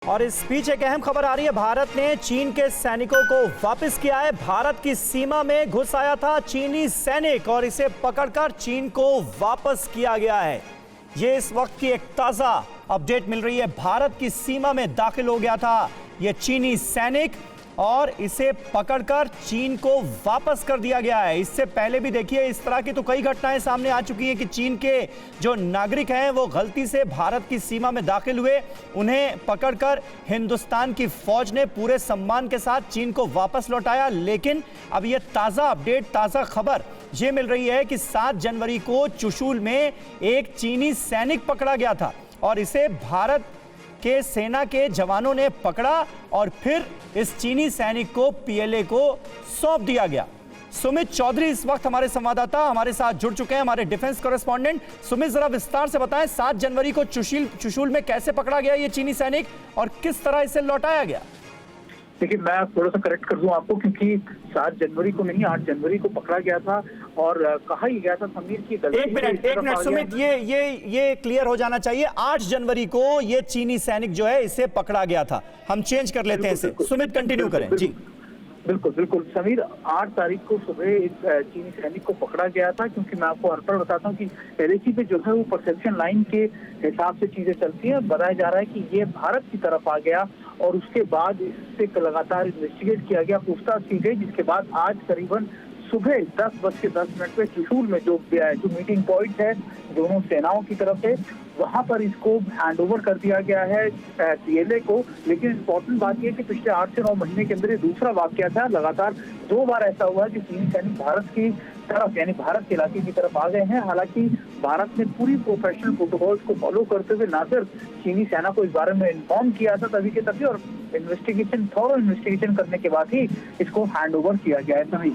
और इस बीच एक अहम खबर आ रही है। भारत ने चीन के सैनिकों को वापस किया है। भारत की सीमा में घुस आया था चीनी सैनिक और इसे पकड़कर चीन को वापस किया गया है। ये इस वक्त की एक ताजा अपडेट मिल रही है। भारत की सीमा में दाखिल हो गया था यह चीनी सैनिक और इसे पकड़कर चीन को वापस कर दिया गया है। इससे पहले भी देखिए इस तरह की तो कई घटनाएं सामने आ चुकी हैं कि चीन के जो नागरिक हैं वो गलती से भारत की सीमा में दाखिल हुए, उन्हें पकड़कर हिंदुस्तान की फौज ने पूरे सम्मान के साथ चीन को वापस लौटाया। लेकिन अब यह ताजा अपडेट, ताजा खबर ये मिल रही है कि 7 जनवरी को चुशूल में एक चीनी सैनिक पकड़ा गया था और इसे भारत के सेना के जवानों ने पकड़ा और फिर इस चीनी सैनिक को पीएलए को सौंप दिया गया। सुमित चौधरी इस वक्त हमारे संवाददाता हमारे साथ जुड़ चुके हैं, हमारे डिफेंस कॉरेस्पॉन्डेंट। सुमित, जरा विस्तार से बताएं 7 जनवरी को चुशूल में कैसे पकड़ा गया ये चीनी सैनिक और किस तरह इसे लौटाया गया? देखिए, मैं थोड़ा सा करेक्ट कर दूं आपको, क्योंकि 7 जनवरी को नहीं 8 जनवरी को पकड़ा गया था और कहा ही गया था समीर की गलती। एक मिनट सुमित, ये क्लियर हो जाना चाहिए। 8 जनवरी को ये चीनी सैनिक जो है इसे पकड़ा गया था। हम चेंज कर लेते हैं इसे। सुमित कंटिन्यू करें जी। बिल्कुल समीर, 8 तारीख को सुबह इस चीनी सैनिक को पकड़ा गया था, क्योंकि मैं आपको हर पर बताता हूँ कि एलएसी पे जो है वो परसेप्शन लाइन के हिसाब से चीजें चलती हैं। बताया जा रहा है कि ये भारत की तरफ आ गया और उसके बाद इससे लगातार इन्वेस्टिगेट किया गया, पूछताछ की गई, जिसके बाद आज करीबन सुबह 10:10 पे चुशूल में जो मीटिंग पॉइंट है दोनों सेनाओं की तरफ से, वहां पर इसको हैंडओवर कर दिया गया है पीएलए को। लेकिन इम्पोर्टेंट बात यह कि पिछले 8 से 9 महीने के अंदर ये दूसरा वाकया था। लगातार 2 बार ऐसा हुआ कि चीनी सैनिक भारत की तरफ यानी भारत के इलाके की तरफ आ गए हैं। हालांकि भारत ने पूरी प्रोफेशनल प्रोटोकॉल्स को फॉलो करते हुए ना सिर्फ चीनी सेना को इस बारे में इन्फॉर्म किया था तभी के तभी, और थॉरो इन्वेस्टिगेशन करने के बाद ही इसको हैंडओवर किया गया है तभी।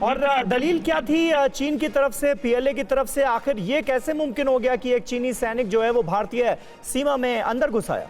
और दलील क्या थी चीन की तरफ से, पीएलए की तरफ से? आखिर ये कैसे मुमकिन हो गया कि एक चीनी सैनिक जो है वो भारतीय सीमा में अंदर घुस आया?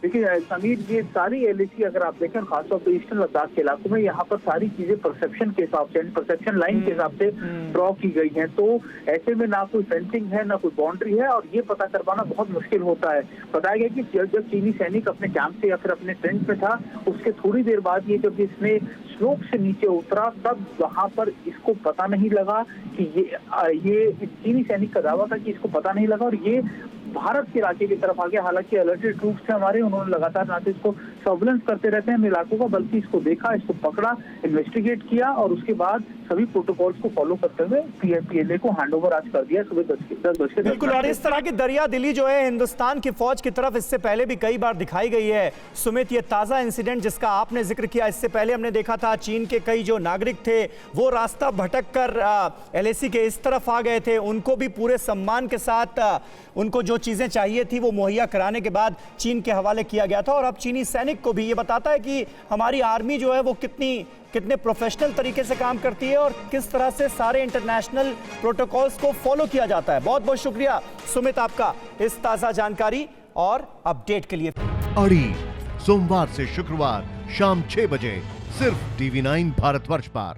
देखिए समीर, ये सारी एलएसी अगर आप देखें, खासतौर पर ईस्टर्न लद्दाख के इलाकों में, यहाँ पर सारी चीजें परसेप्शन के हिसाब से, परसेप्शन लाइन के हिसाब से ड्रॉ की गई हैं। तो ऐसे में ना कोई फेंसिंग है ना कोई बाउंड्री है और ये पता करवाना बहुत मुश्किल होता है। बताया गया कि जब चीनी सैनिक अपने कैंप से या फिर अपने टेंट में था, उसके थोड़ी देर बाद ये जब इसने स्लोप से नीचे उतरा, तब वहां पर इसको पता नहीं लगा कि ये चीनी सैनिक का दावा था कि इसको पता नहीं लगा और ये भारत के इलाके की तरफ आ गया। हालांकि अलर्टेड ट्रूप्स थे हमारे, उन्होंने लगातार ना तो इसको सर्विलेंस करते रहते हैं इलाकों का, बल्कि इसको देखा, इसको पकड़ा, इन्वेस्टिगेट किया और उसके बाद सभी प्रोटोकॉल्स को फॉलो करते हुए पीएलए को हैंडओवर आज कर दिया सुबह 10 बिल्कुल। और इस तरह की दरिया दिली जो है हिंदुस्तान की फौज की तरफ इससे पहले भी कई बार दिखाई गई है। सुमित, ये ताजा इंसिडेंट जिसका आपने जिक्र किया, इससे पहले हमने देखा था चीन के कई जो नागरिक थे वो रास्ता भटक कर एलएसी के इस तरफ आ गए थे। उनको भी पूरे सम्मान के साथ उनको जो चीजें चाहिए थी वो मुहैया कराने के बाद चीन के हवाले किया गया था। और अब चीनी सैनिक को भी ये बताता है कि हमारी आर्मी जो है वो कितने प्रोफेशनल तरीके से काम करती है और किस तरह से सारे इंटरनेशनल प्रोटोकॉल्स को फॉलो किया जाता है। बहुत बहुत शुक्रिया सुमित आपका इस ताजा जानकारी और अपडेट के लिए। अड़ी सोमवार से शुक्रवार शाम 6 बजे सिर्फ TV9 भारतवर्ष पर।